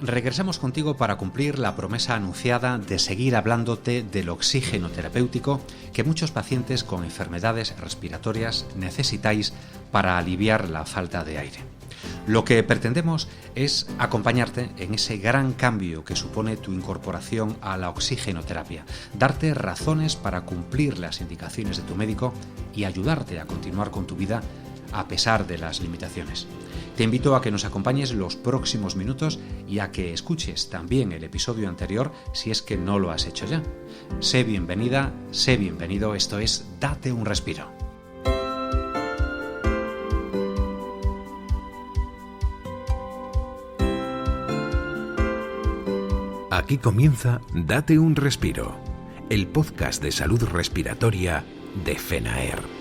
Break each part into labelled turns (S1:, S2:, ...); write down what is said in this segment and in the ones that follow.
S1: regresamos contigo para cumplir la promesa anunciada de seguir hablándote del oxígeno terapéutico que muchos pacientes con enfermedades respiratorias necesitáis para aliviar la falta de aire. Lo que pretendemos es acompañarte en ese gran cambio que supone tu incorporación a la oxigenoterapia, darte razones para cumplir las indicaciones de tu médico y ayudarte a continuar con tu vida a pesar de las limitaciones. Te invito a que nos acompañes los próximos minutos y a que escuches también el episodio anterior si es que no lo has hecho ya. Sé bienvenida, sé bienvenido, esto es Date un Respiro.
S2: Aquí comienza Date un Respiro, el podcast de salud respiratoria de FENAER.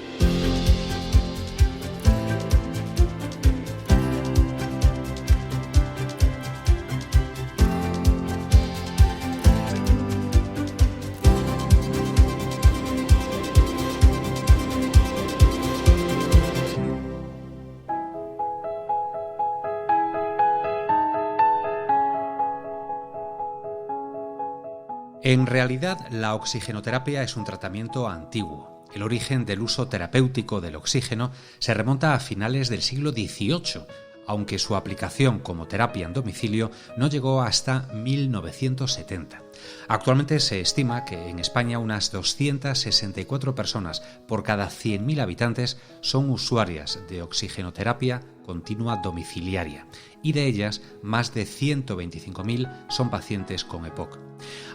S1: En realidad, la oxigenoterapia es un tratamiento antiguo. El origen del uso terapéutico del oxígeno se remonta a finales del siglo XVIII, aunque su aplicación como terapia en domicilio no llegó hasta 1970. Actualmente se estima que en España unas 264 personas por cada 100.000 habitantes son usuarias de oxigenoterapia continua domiciliaria y de ellas más de 125.000 son pacientes con EPOC.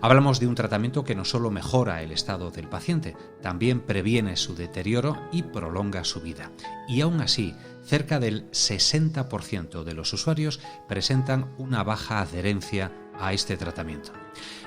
S1: Hablamos de un tratamiento que no solo mejora el estado del paciente, también previene su deterioro y prolonga su vida. Y aún así, cerca del 60% de los usuarios presentan una baja adherencia a este tratamiento.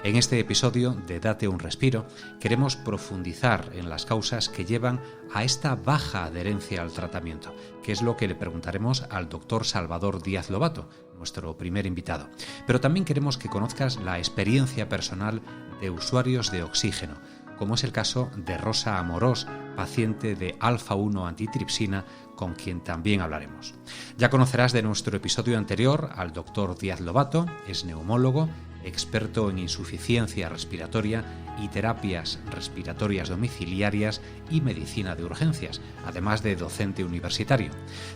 S1: En este episodio de Date un Respiro queremos profundizar en las causas que llevan a esta baja adherencia al tratamiento, que es lo que le preguntaremos al doctor Salvador Díaz Lobato, nuestro primer invitado. Pero también queremos que conozcas la experiencia personal de usuarios de oxígeno, como es el caso de Rosa Amorós, paciente de alfa-1 antitripsina, con quien también hablaremos. Ya conocerás de nuestro episodio anterior al doctor Díaz Lobato, es neumólogo, experto en insuficiencia respiratoria y terapias respiratorias domiciliarias y medicina de urgencias, además de docente universitario.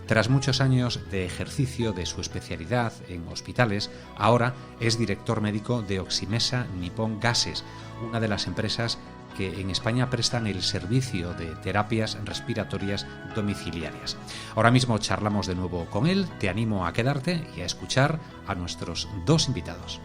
S1: Tras muchos años de ejercicio de su especialidad en hospitales, ahora es director médico de Oximesa Nippon Gases, una de las empresas que en España prestan el servicio de terapias respiratorias domiciliarias. Ahora mismo charlamos de nuevo con él, te animo a quedarte y a escuchar a nuestros dos invitados.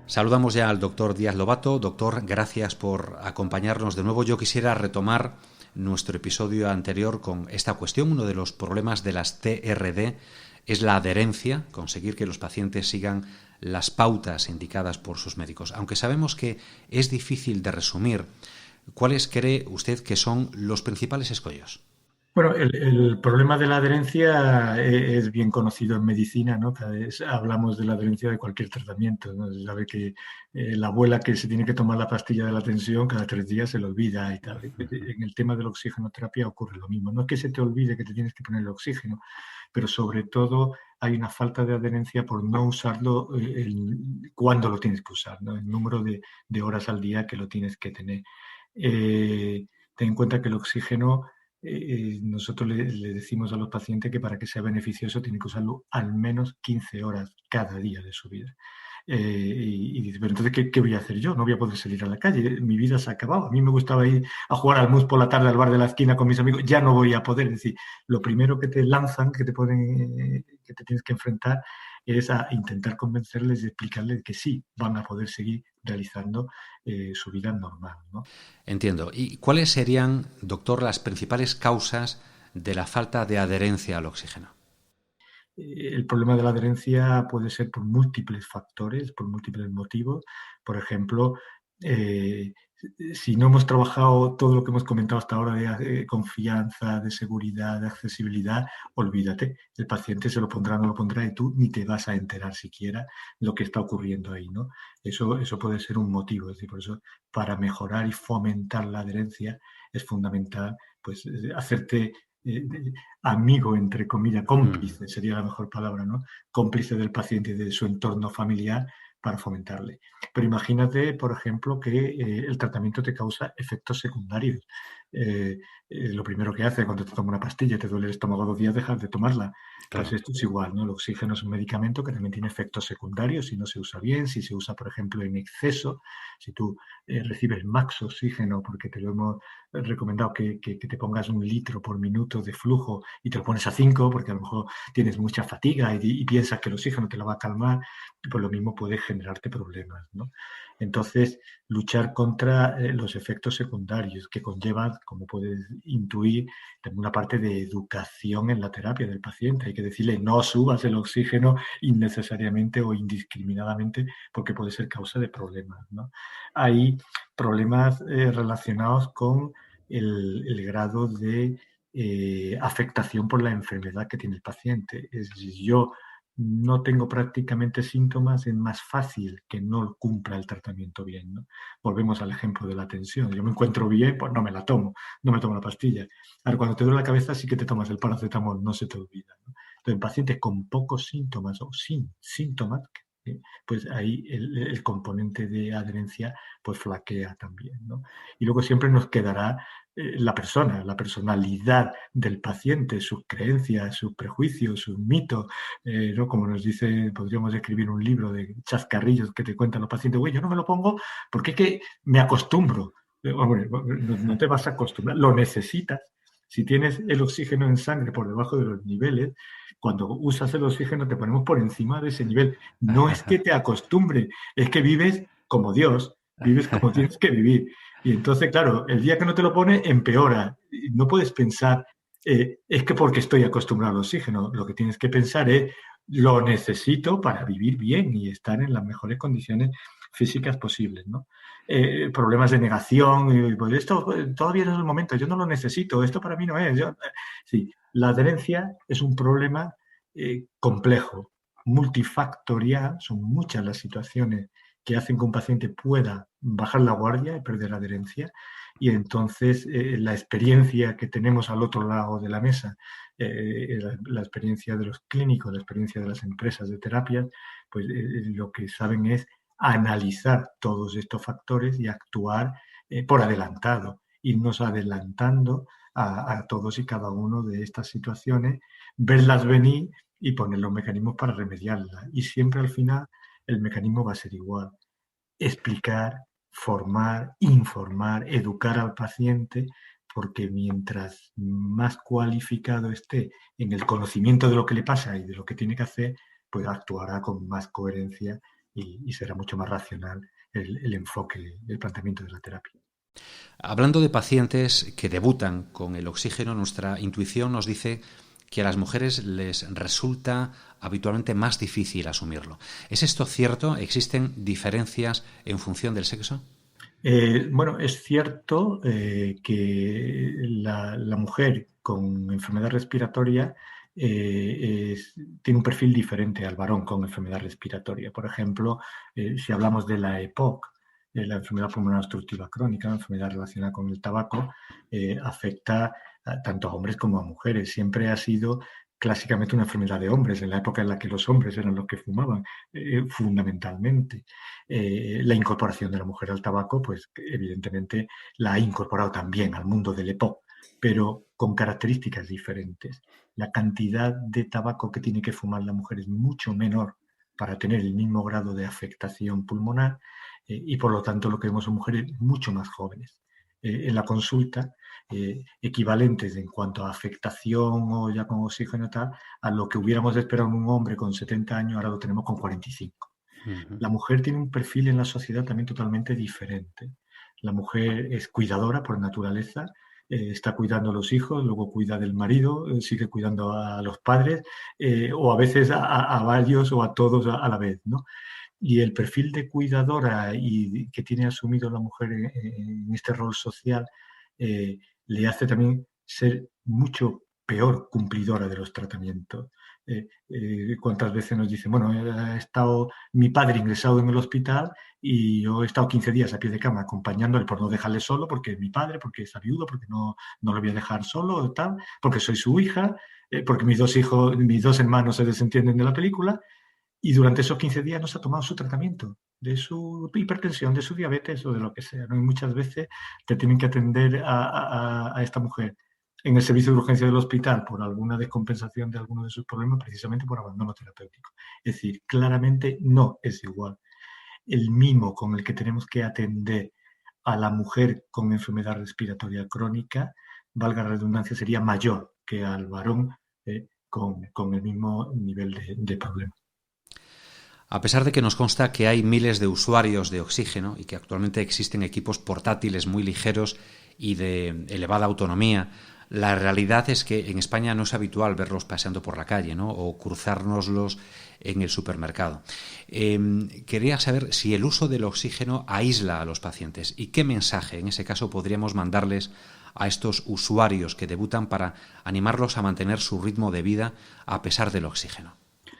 S1: Saludamos ya al doctor Díaz Lobato. Doctor, gracias por acompañarnos de nuevo. Yo quisiera retomar nuestro episodio anterior con esta cuestión. Uno de los problemas de las TRD es la adherencia, conseguir que los pacientes sigan las pautas indicadas por sus médicos. Aunque sabemos que es difícil de resumir, ¿cuáles cree usted que son los principales escollos?
S3: Bueno, el problema de la adherencia es bien conocido en medicina, ¿no? Cada vez hablamos de la adherencia de cualquier tratamiento, ¿no? Se sabe que la abuela que se tiene que tomar la pastilla de la tensión cada 3 días se le olvida y tal. En el tema de la oxigenoterapia ocurre lo mismo. No es que se te olvide que te tienes que poner el oxígeno, pero sobre todo hay una falta de adherencia por no usarlo cuando lo tienes que usar, ¿no? El número de horas al día que lo tienes que tener. Ten en cuenta que el oxígeno, nosotros le decimos a los pacientes que para que sea beneficioso tiene que usarlo al menos 15 horas cada día de su vida. Y dice, pero entonces, ¿qué voy a hacer yo? No voy a poder salir a la calle, mi vida se ha acabado. A mí me gustaba ir a jugar al mus por la tarde al bar de la esquina con mis amigos, ya no voy a poder. Es decir, lo primero que te lanzan, que te ponen, que te tienes que enfrentar, es a intentar convencerles y explicarles que sí van a poder seguir realizando su vida normal, ¿no?
S1: Entiendo. ¿Y cuáles serían, doctor, las principales causas de la falta de adherencia al oxígeno?
S3: El problema de la adherencia puede ser por múltiples factores, por múltiples motivos. Por ejemplo, si no hemos trabajado todo lo que hemos comentado hasta ahora de confianza, de seguridad, de accesibilidad, olvídate, el paciente se lo pondrá o no lo pondrá y tú ni te vas a enterar siquiera lo que está ocurriendo ahí, ¿no? Eso puede ser un motivo. Es decir, por eso, para mejorar y fomentar la adherencia es fundamental pues hacerte amigo, entre comillas,
S1: Mm.
S3: cómplice sería la mejor palabra, ¿no? Cómplice del paciente y de su entorno familiar para fomentarle. Pero imagínate, por ejemplo, que el tratamiento te causa efectos secundarios. Eh, lo primero que hace cuando te toma una pastilla, te duele el estómago 2 días, dejas de tomarla. Pues
S1: Claro.
S3: esto es igual, ¿no? El oxígeno es un medicamento que también tiene efectos secundarios si no se usa bien, si se usa, por ejemplo, en exceso, si tú recibes max oxígeno, porque te lo hemos recomendado que te pongas 1 litro por minuto de flujo y te lo pones a 5 porque a lo mejor tienes mucha fatiga y piensas que el oxígeno te lo va a calmar, pues lo mismo puede generarte problemas, ¿no? Entonces, luchar contra los efectos secundarios que conllevan, como puedes intuir, también una parte de educación en la terapia del paciente. Hay que decirle, no subas el oxígeno innecesariamente o indiscriminadamente porque puede ser causa de problemas, ¿no? Hay problemas relacionados con el grado de afectación por la enfermedad que tiene el paciente. Es decir, yo no tengo prácticamente síntomas, es más fácil que no cumpla el tratamiento bien, ¿no? Volvemos al ejemplo de la tensión. Yo me encuentro bien, pues no me la tomo, no me tomo la pastilla. Ahora, cuando te duele la cabeza sí que te tomas el paracetamol, no se te olvida, ¿no? Entonces, en pacientes con pocos síntomas o sin síntomas, pues ahí el componente de adherencia pues flaquea también, ¿no? Y luego siempre nos quedará la persona, la personalidad del paciente, sus creencias, sus prejuicios, sus mitos, ¿no? Como nos dice, podríamos escribir un libro de chascarrillos que te cuentan los pacientes, güey, yo no me lo pongo porque es que me acostumbro. Hombre, no te vas a acostumbrar, lo necesitas. Si tienes el oxígeno en sangre por debajo de los niveles, cuando usas el oxígeno te ponemos por encima de ese nivel. No es que te acostumbre, es que vives como Dios, vives como tienes que vivir. Y entonces, claro, el día que no te lo pone, empeora. No puedes pensar, es que porque estoy acostumbrado al oxígeno. Lo que tienes que pensar es, lo necesito para vivir bien y estar en las mejores condiciones físicas posibles, ¿no? Problemas de negación, y, pues esto todavía no es el momento, yo no lo necesito, esto para mí no es. Sí, la adherencia es un problema complejo, multifactorial, son muchas las situaciones que hacen que un paciente pueda bajar la guardia y perder la adherencia. Y entonces la experiencia que tenemos al otro lado de la mesa, la experiencia de los clínicos, la experiencia de las empresas de terapia, pues lo que saben es analizar todos estos factores y actuar por adelantado, irnos adelantando a todos y cada uno de estas situaciones, verlas venir y poner los mecanismos para remediarlas. Y siempre al final el mecanismo va a ser igual. Explicar, formar, informar, educar al paciente, porque mientras más cualificado esté en el conocimiento de lo que le pasa y de lo que tiene que hacer, pues actuará con más coherencia y será mucho más racional el enfoque, el planteamiento de la terapia.
S1: Hablando de pacientes que debutan con el oxígeno, nuestra intuición nos dice que a las mujeres les resulta habitualmente más difícil asumirlo. ¿Es esto cierto? ¿Existen diferencias en función del sexo?
S3: Bueno, es cierto que la mujer con enfermedad respiratoria tiene un perfil diferente al varón con enfermedad respiratoria. Por ejemplo, si hablamos de la EPOC, la enfermedad pulmonar obstructiva crónica, una enfermedad relacionada con el tabaco, afecta tanto a hombres como a mujeres. Siempre ha sido clásicamente una enfermedad de hombres, en la época en la que los hombres eran los que fumaban, fundamentalmente. La incorporación de la mujer al tabaco, pues evidentemente la ha incorporado también al mundo del EPOC, pero con características diferentes. La cantidad de tabaco que tiene que fumar la mujer es mucho menor para tener el mismo grado de afectación pulmonar y por lo tanto lo que vemos son mujeres mucho más jóvenes. En la consulta, equivalentes en cuanto a afectación o ya con oxígeno tal, a lo que hubiéramos esperado en un hombre con 70 años, ahora lo tenemos con 45.
S1: Uh-huh.
S3: La mujer tiene un perfil en la sociedad también totalmente diferente. La mujer es cuidadora por naturaleza, está cuidando a los hijos, luego cuida del marido, sigue cuidando a los padres, o a veces a varios o a todos a la vez, ¿no? Y el perfil de cuidadora y que tiene asumido la mujer en este rol social le hace también ser mucho peor cumplidora de los tratamientos. ¿Cuántas veces nos dicen, bueno, ha estado mi padre ingresado en el hospital y yo he estado 15 días a pie de cama acompañándole por no dejarle solo, porque es mi padre, porque está viudo, porque no lo voy a dejar solo, tal, porque soy su hija, porque mis dos hermanos se desentienden de la película, y durante esos 15 días no se ha tomado su tratamiento de su hipertensión, de su diabetes o de lo que sea, ¿no? Y muchas veces te tienen que atender a esta mujer en el servicio de urgencia del hospital por alguna descompensación de alguno de sus problemas, precisamente por abandono terapéutico. Es decir, claramente no es igual el mimo con el que tenemos que atender a la mujer con enfermedad respiratoria crónica, valga la redundancia, sería mayor que al varón con el mismo nivel de problema.
S1: A pesar de que nos consta que hay miles de usuarios de oxígeno y que actualmente existen equipos portátiles muy ligeros y de elevada autonomía, la realidad es que en España no es habitual verlos paseando por la calle, ¿no? O cruzárnoslos en el supermercado. Quería saber si el uso del oxígeno aísla a los pacientes y qué mensaje en ese caso podríamos mandarles a estos usuarios que debutan para animarlos a mantener su ritmo de vida a pesar del oxígeno.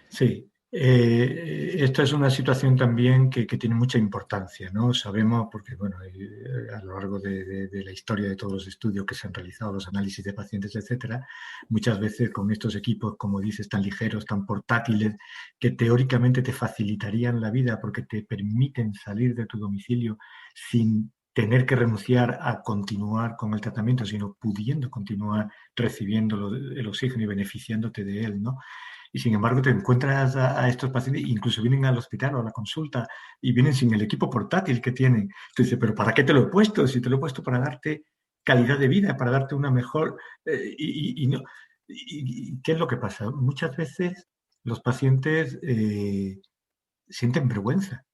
S3: Sí. Esto es una situación también que tiene mucha importancia, ¿no? Sabemos, porque bueno, a lo largo de la historia de todos los estudios que se han realizado, los análisis de pacientes, etcétera, muchas veces con estos equipos, como dices, tan ligeros, tan portátiles, que teóricamente te facilitarían la vida porque te permiten salir de tu domicilio sin tener que renunciar a continuar con el tratamiento, sino pudiendo continuar recibiendo el oxígeno y beneficiándote de él, ¿no? Y sin embargo te encuentras a estos pacientes, incluso vienen al hospital o a la consulta y vienen sin el equipo portátil que tienen. Tú dices, ¿pero para qué te lo he puesto? Si te lo he puesto para darte calidad de vida, para darte una mejor... no. ¿Y qué es lo que pasa? Muchas veces los pacientes sienten vergüenza.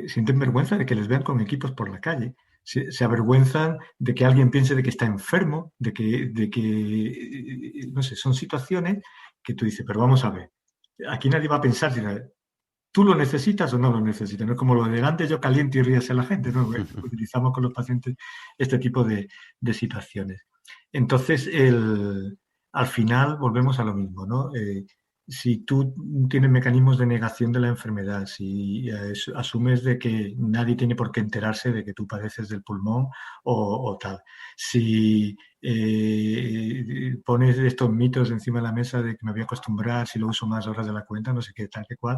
S3: Sienten vergüenza de que les vean con equipos por la calle. Se avergüenzan de que alguien piense de que está enfermo, de que no sé, son situaciones que tú dices, pero vamos a ver, aquí nadie va a pensar si tú lo necesitas o no lo necesitas. No es como lo de delante yo caliento y ríase a la gente, ¿no? Utilizamos con los pacientes este tipo de situaciones. Entonces, al final volvemos a lo mismo, ¿no? Si tú tienes mecanismos de negación de la enfermedad, si asumes de que nadie tiene por qué enterarse de que tú padeces del pulmón o tal, si pones estos mitos encima de la mesa de que me voy a acostumbrar si lo uso más horas de la cuenta, no sé qué, tal que cual,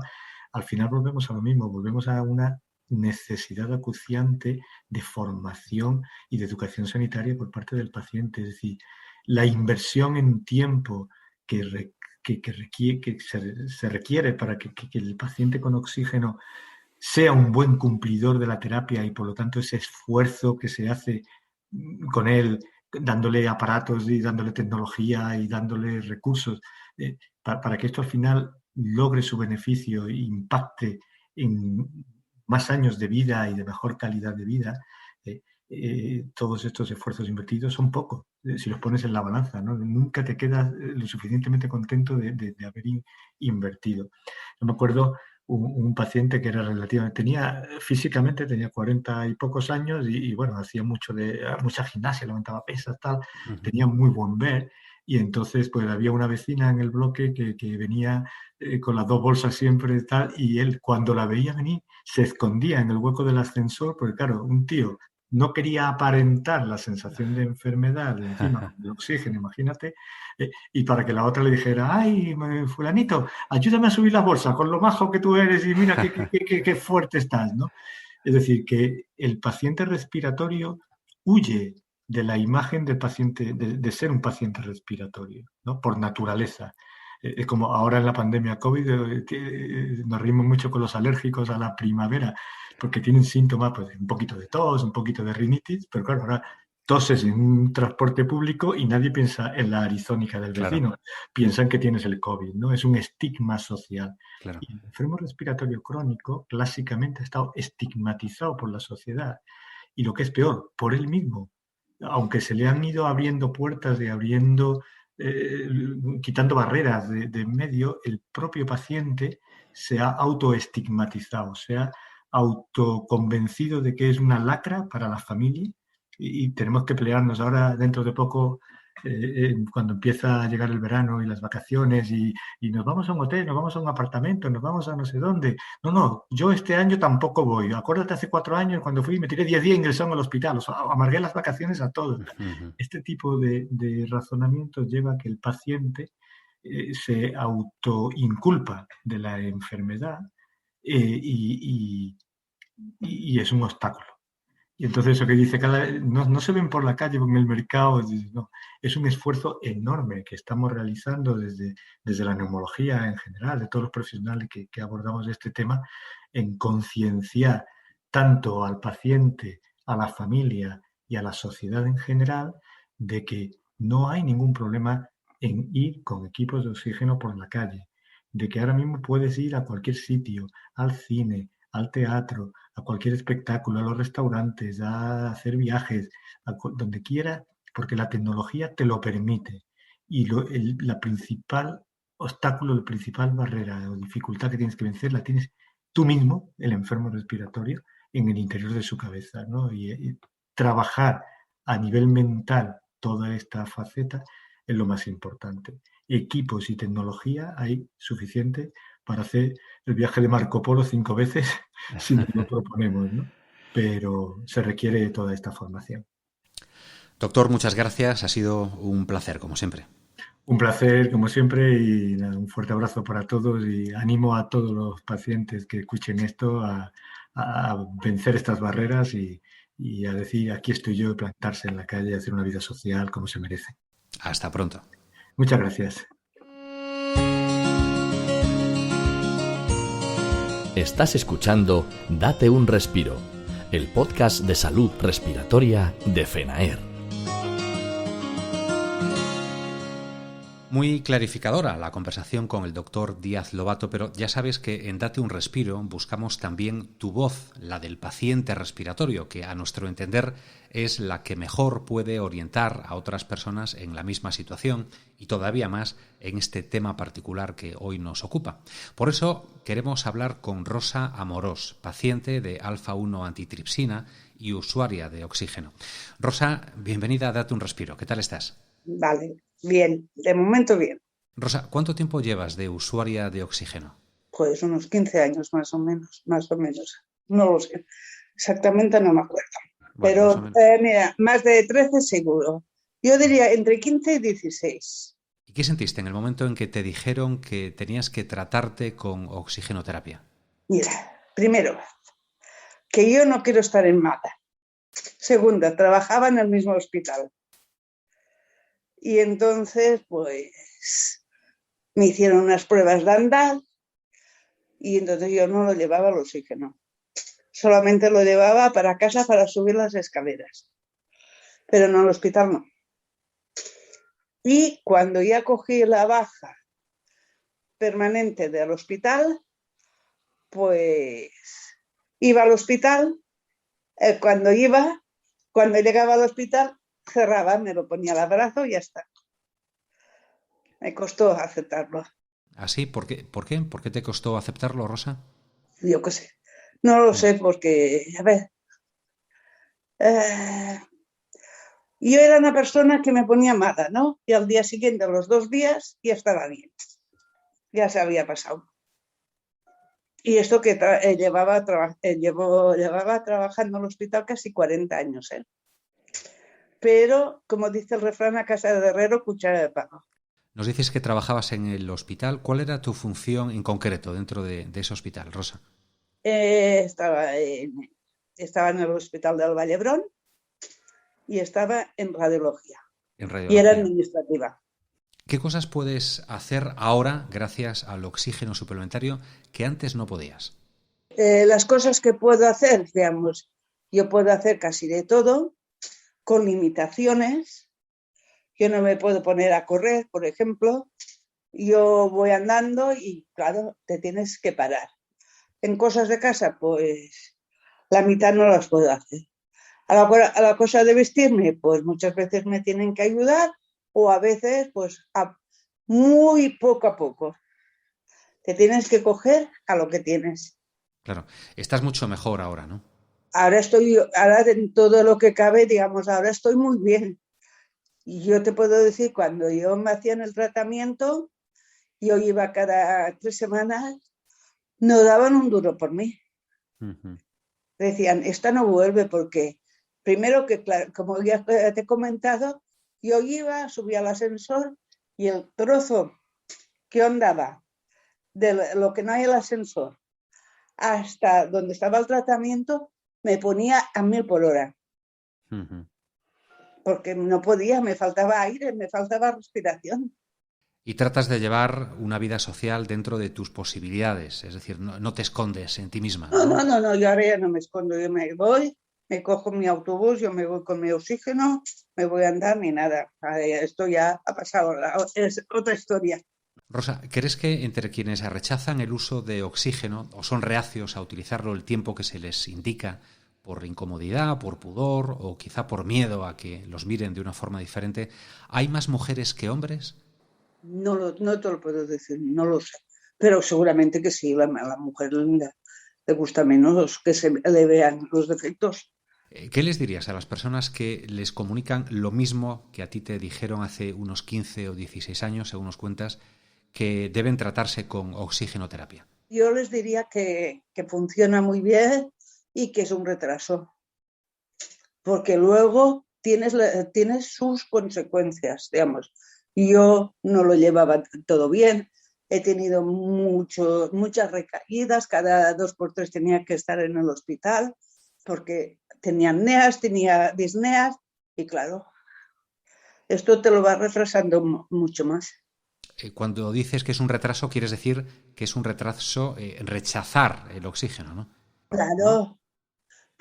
S3: al final volvemos a lo mismo, volvemos a una necesidad acuciante de formación y de educación sanitaria por parte del paciente. Es decir, la inversión en tiempo que se requiere para que el paciente con oxígeno sea un buen cumplidor de la terapia y por lo tanto ese esfuerzo que se hace con él, dándole aparatos y dándole tecnología y dándole recursos, para que esto al final logre su beneficio e impacte en más años de vida y de mejor calidad de vida, todos estos esfuerzos invertidos son pocos, si los pones en la balanza, ¿no? Nunca te quedas lo suficientemente contento de haber invertido. Yo me acuerdo un paciente que era relativamente, físicamente tenía 40 y pocos años y bueno, hacía mucha gimnasia, levantaba pesas, tal, tenía muy buen ver. Y entonces, pues había una vecina en el bloque que venía con las dos bolsas siempre y tal, y él, cuando la veía venir, se escondía en el hueco del ascensor, porque claro, un tío no quería aparentar la sensación de enfermedad de encima con el oxígeno, imagínate, y para que la otra le dijera, ay, fulanito, ayúdame a subir la bolsa con lo majo que tú eres y mira qué fuerte estás, ¿no? Es decir, que el paciente respiratorio huye de la imagen del paciente, de ser un paciente respiratorio, ¿no? Por naturaleza. Es como ahora en la pandemia COVID, nos reímos mucho con los alérgicos a la primavera, porque tienen síntomas, pues un poquito de tos, un poquito de rinitis, pero claro, ahora toses en un transporte público y nadie piensa en la arizónica del vecino, claro. Piensan que tienes el COVID, ¿no? Es un estigma social. Claro. Y el enfermo respiratorio crónico clásicamente ha estado estigmatizado por la sociedad y lo que es peor, por él mismo. Aunque se le han ido abriendo puertas y quitando barreras de en medio, el propio paciente se ha autoestigmatizado, se ha autoconvencido de que es una lacra para la familia y tenemos que pelearnos. Ahora, dentro de poco, cuando empieza a llegar el verano y las vacaciones y nos vamos a un hotel, nos vamos a un apartamento, nos vamos a no sé dónde. No, yo este año tampoco voy. Acuérdate, hace 4 años cuando fui me tiré 10 días ingresado al hospital, o sea, amargué las vacaciones a todos.
S1: Ujú.
S3: Este tipo de razonamiento lleva a que el paciente se autoinculpa de la enfermedad y es un obstáculo. Y entonces eso que dice, no se ven por la calle, en el mercado, no, es un esfuerzo enorme que estamos realizando desde la neumología en general, de todos los profesionales que abordamos este tema, en concienciar tanto al paciente, a la familia y a la sociedad en general de que no hay ningún problema en ir con equipos de oxígeno por la calle, de que ahora mismo puedes ir a cualquier sitio, al cine, al teatro, a cualquier espectáculo, a los restaurantes, a hacer viajes, donde quiera, porque la tecnología te lo permite. Y la principal obstáculo, la principal barrera o dificultad que tienes que vencer la tienes tú mismo, el enfermo respiratorio, en el interior de su cabeza, ¿no? Y trabajar a nivel mental toda esta faceta es lo más importante. Equipos y tecnología hay suficiente para hacer el viaje de Marco Polo 5 veces si nos lo proponemos, ¿no? Pero se requiere toda esta formación.
S1: Doctor, muchas gracias. Ha sido un placer, como siempre.
S3: Un placer, como siempre, y nada, un fuerte abrazo para todos y animo a todos los pacientes que escuchen esto a vencer estas barreras y a decir, aquí estoy yo, plantarse en la calle y hacer una vida social como se merece.
S1: Hasta pronto.
S3: Muchas gracias.
S4: Estás escuchando Date un Respiro, el podcast de salud respiratoria de FENAER.
S1: Muy clarificadora la conversación con el doctor Díaz Lobato, pero ya sabes que en Date un Respiro buscamos también tu voz, la del paciente respiratorio, que a nuestro entender es la que mejor puede orientar a otras personas en la misma situación y todavía más en este tema particular que hoy nos ocupa. Por eso queremos hablar con Rosa Amorós, paciente de alfa-1 antitripsina y usuaria de oxígeno. Rosa, bienvenida a Date un Respiro. ¿Qué tal estás?
S5: Vale, bien, de momento bien.
S1: Rosa, ¿cuánto tiempo llevas de usuaria de oxígeno?
S5: Pues unos 15 años más o menos. No lo sé, exactamente no me acuerdo.
S1: Bueno,
S5: pero mira, más de 13 seguro. Yo diría entre 15 y 16.
S1: ¿Y qué sentiste en el momento en que te dijeron que tenías que tratarte con oxigenoterapia?
S5: Mira, primero, que yo no quiero estar en Málaga. Segunda, trabajaba en el mismo hospital. Y entonces, pues, me hicieron unas pruebas de andar y entonces yo no lo llevaba al oxígeno. Solamente lo llevaba para casa para subir las escaleras. Pero no al hospital, no. Y cuando ya cogí la baja permanente del hospital, pues iba al hospital. Cuando llegaba al hospital, cerraba, me lo ponía al brazo y ya está. Me costó aceptarlo.
S1: ¿Ah, sí? ¿Por qué? ¿Por qué te costó aceptarlo, Rosa?
S5: Yo qué sé. No lo sé porque, a ver, yo era una persona que me ponía mala, ¿no? Y al día siguiente, a los 2 días, ya estaba bien. Ya se había pasado. Y esto que llevaba trabajando en el hospital casi 40 años, ¿eh? Pero, como dice el refrán, a casa de herrero, cuchara de palo.
S1: Nos dices que trabajabas en el hospital. ¿Cuál era tu función en concreto dentro de ese hospital, Rosa?
S5: Estaba en el hospital del Vallebrón y estaba en radiología. Y era administrativa.
S1: ¿Qué cosas puedes hacer ahora gracias al oxígeno suplementario que antes no podías?
S5: Las cosas que puedo hacer, digamos, yo puedo hacer casi de todo, con limitaciones. Yo no me puedo poner a correr, por ejemplo. Yo voy andando y, claro, te tienes que parar. En cosas de casa, pues, la mitad no las puedo hacer. A la cosa de vestirme, pues, muchas veces me tienen que ayudar o a veces, pues, muy poco a poco. Te tienes que coger a lo que tienes.
S1: Claro, estás mucho mejor ahora, ¿no?
S5: Ahora en todo lo que cabe, digamos, ahora estoy muy bien. Y yo te puedo decir, cuando yo me hacían el tratamiento, yo iba cada 3 semanas, no daban un duro por mí.
S1: Ujú.
S5: Decían, esta no vuelve porque, primero que, claro, como ya te he comentado, yo iba, subía al ascensor y el trozo que andaba de lo que no hay el ascensor hasta donde estaba el tratamiento me ponía a 1000 por hora.
S1: Ujú.
S5: Porque no podía, me faltaba aire, me faltaba respiración.
S1: Y tratas de llevar una vida social dentro de tus posibilidades, es decir, no te escondes en ti misma, ¿no?
S5: No, yo ahora ya no me escondo, yo me voy, me cojo mi autobús, yo me voy con mi oxígeno, me voy a andar ni nada. Esto ya ha pasado, es otra historia.
S1: Rosa, ¿crees que entre quienes rechazan el uso de oxígeno o son reacios a utilizarlo el tiempo que se les indica por incomodidad, por pudor o quizá por miedo a que los miren de una forma diferente, hay más mujeres que hombres?
S5: No te lo puedo decir, no lo sé. Pero seguramente que sí, a la mujer le gusta menos que se le vean los defectos.
S1: ¿Qué les dirías a las personas que les comunican lo mismo que a ti te dijeron hace unos 15 o 16 años, según nos cuentas, que deben tratarse con oxigenoterapia?
S5: Yo les diría que funciona muy bien y que es un retraso. Porque luego tienes sus consecuencias, digamos. Yo no lo llevaba todo bien, he tenido muchas recaídas, cada 2 por 3 tenía que estar en el hospital porque tenía apneas, tenía disneas y claro, esto te lo va retrasando mucho más.
S1: Cuando dices que es un retraso, quieres decir que es un retraso en rechazar el oxígeno, ¿no?
S5: Claro,
S1: ¿No?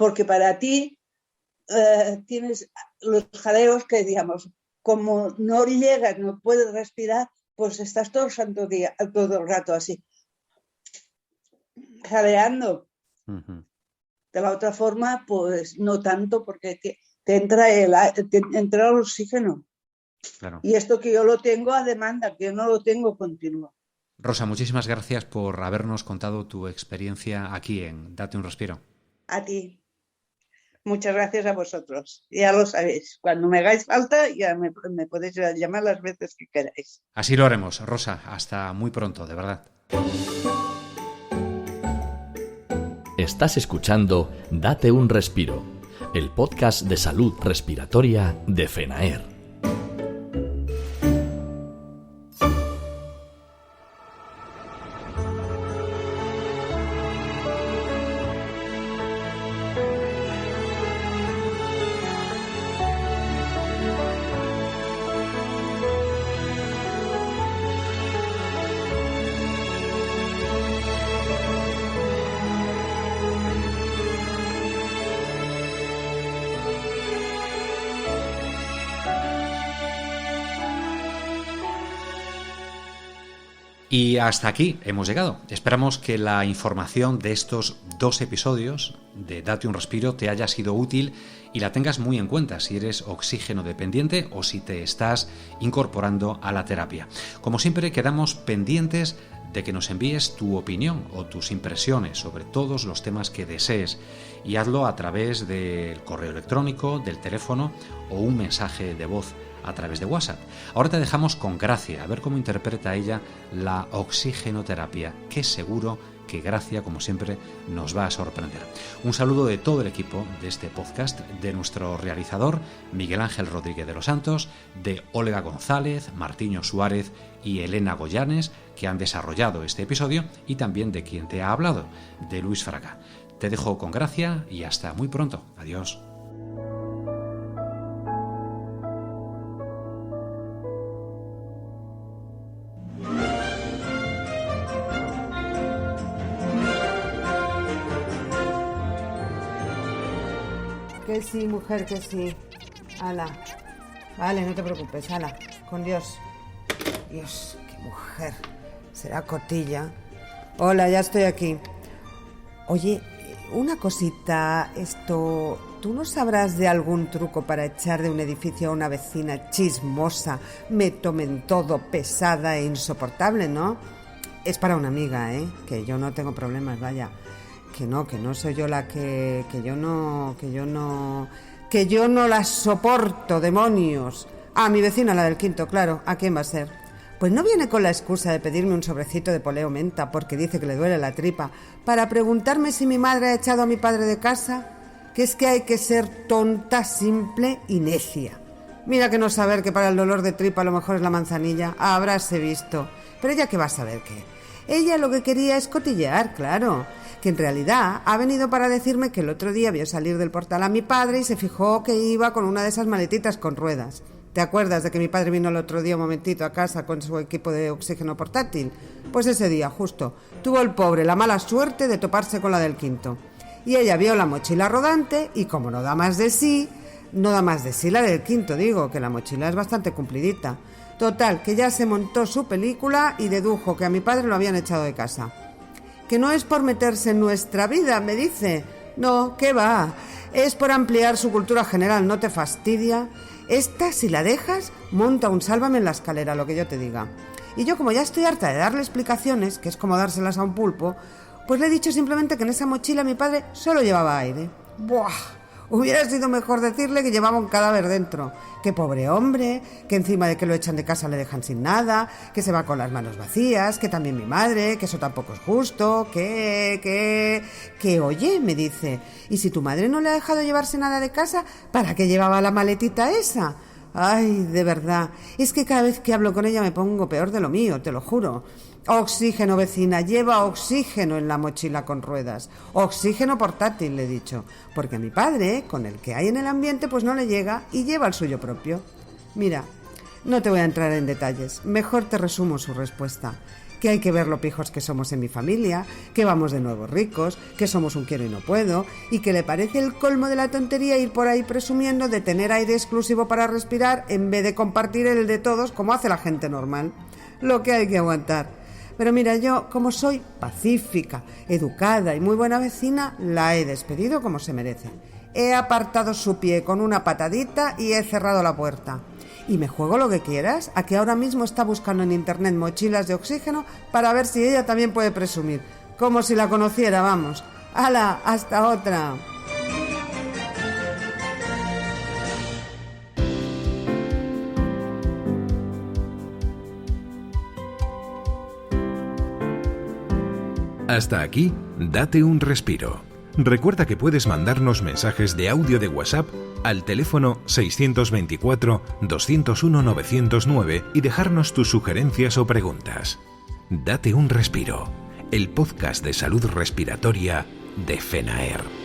S5: porque para ti tienes los jadeos que, digamos, como no llegas, no puedes respirar, pues estás todo el santo día, todo el rato así, jadeando.
S1: Uh-huh.
S5: De la otra forma, pues no tanto, porque te entra el oxígeno.
S1: Claro.
S5: Y esto que yo lo tengo a demanda, que yo no lo tengo continuo.
S1: Rosa, muchísimas gracias por habernos contado tu experiencia aquí en Date un Respiro.
S5: A ti. Muchas gracias a vosotros. Ya lo sabéis. Cuando me hagáis falta, ya me podéis llamar las veces que queráis.
S1: Así lo haremos, Rosa. Hasta muy pronto, de verdad.
S4: Estás escuchando Date un Respiro, el podcast de salud respiratoria de FENAER.
S1: Y hasta aquí hemos llegado. Esperamos que la información de estos 2 episodios de Date un Respiro te haya sido útil y la tengas muy en cuenta si eres oxígeno dependiente o si te estás incorporando a la terapia. Como siempre, quedamos pendientes de que nos envíes tu opinión o tus impresiones sobre todos los temas que desees y hazlo a través del correo electrónico, del teléfono o un mensaje de voz a través de WhatsApp. Ahora te dejamos con Gracia, a ver cómo interpreta ella la oxigenoterapia, que seguro que Gracia, como siempre, nos va a sorprender. Un saludo de todo el equipo de este podcast, de nuestro realizador, Miguel Ángel Rodríguez de los Santos, de Olga González, Martiño Suárez y Elena Goyanes, que han desarrollado este episodio, y también de quien te ha hablado, de Luis Fraga. Te dejo con Gracia y hasta muy pronto. Adiós.
S6: Que sí, mujer, que sí. Ala. Vale, no te preocupes, ala. Con Dios. Dios, qué mujer. Será Cotilla. Hola, ya estoy aquí. Oye, una cosita, ¿tú no sabrás de algún truco para echar de un edificio a una vecina chismosa, me tomen todo, pesada e insoportable, no? Es para una amiga, ¿eh? Que yo no tengo problemas, vaya. Que no soy yo la que yo no la soporto, demonios. A mi vecina, la del quinto, claro. ¿A quién va a ser? Pues no viene con la excusa de pedirme un sobrecito de poleo menta porque dice que le duele la tripa, para preguntarme si mi madre ha echado a mi padre de casa, que es que hay que ser tonta, simple y necia. Mira que no saber que para el dolor de tripa a lo mejor es la manzanilla, habráse visto. Pero ella qué va a saber qué. Ella lo que quería es cotillear, claro, que en realidad ha venido para decirme que el otro día vio salir del portal a mi padre y se fijó que iba con una de esas maletitas con ruedas. ¿Te acuerdas de que mi padre vino el otro día un momentito a casa con su equipo de oxígeno portátil? Pues ese día, justo, tuvo el pobre la mala suerte de toparse con la del quinto. Y ella vio la mochila rodante y como no da más de sí la del quinto, digo, que la mochila es bastante cumplidita. Total, que ya se montó su película y dedujo que a mi padre lo habían echado de casa. Que no es por meterse en nuestra vida, me dice. No, ¿qué va? Es por ampliar su cultura general, ¿no te fastidia? Esta, si la dejas, monta un sálvame en la escalera, lo que yo te diga. Y yo, como ya estoy harta de darle explicaciones, que es como dárselas a un pulpo, pues le he dicho simplemente que en esa mochila mi padre solo llevaba aire. ¡Buah! Hubiera sido mejor decirle que llevaba un cadáver dentro. Que pobre hombre, que encima de que lo echan de casa le dejan sin nada, que se va con las manos vacías, que también mi madre, que eso tampoco es justo, que oye, me dice, ¿y si tu madre no le ha dejado llevarse nada de casa, para qué llevaba la maletita esa? Ay, de verdad, es que cada vez que hablo con ella me pongo peor de lo mío, te lo juro. Oxígeno, vecina, lleva oxígeno en la mochila con ruedas. Oxígeno portátil, le he dicho. Porque a mi padre, con el que hay en el ambiente, pues no le llega y lleva el suyo propio. Mira, no te voy a entrar en detalles. Mejor te resumo su respuesta. Que hay que ver lo pijos que somos en mi familia, que vamos de nuevo ricos, que somos un quiero y no puedo, y que le parece el colmo de la tontería ir por ahí presumiendo de tener aire exclusivo para respirar en vez de compartir el de todos como hace la gente normal. Lo que hay que aguantar. Pero mira, yo, como soy pacífica, educada y muy buena vecina, la he despedido como se merece. He apartado su pie con una patadita y he cerrado la puerta. Y me juego lo que quieras a que ahora mismo está buscando en internet mochilas de oxígeno para ver si ella también puede presumir. Como si la conociera, vamos. ¡Hala! ¡Hasta otra!
S2: Hasta aquí, date un respiro. Recuerda que puedes mandarnos mensajes de audio de WhatsApp al teléfono 624-201-909 y dejarnos tus sugerencias o preguntas. Date un respiro, el podcast de salud respiratoria de FENAER.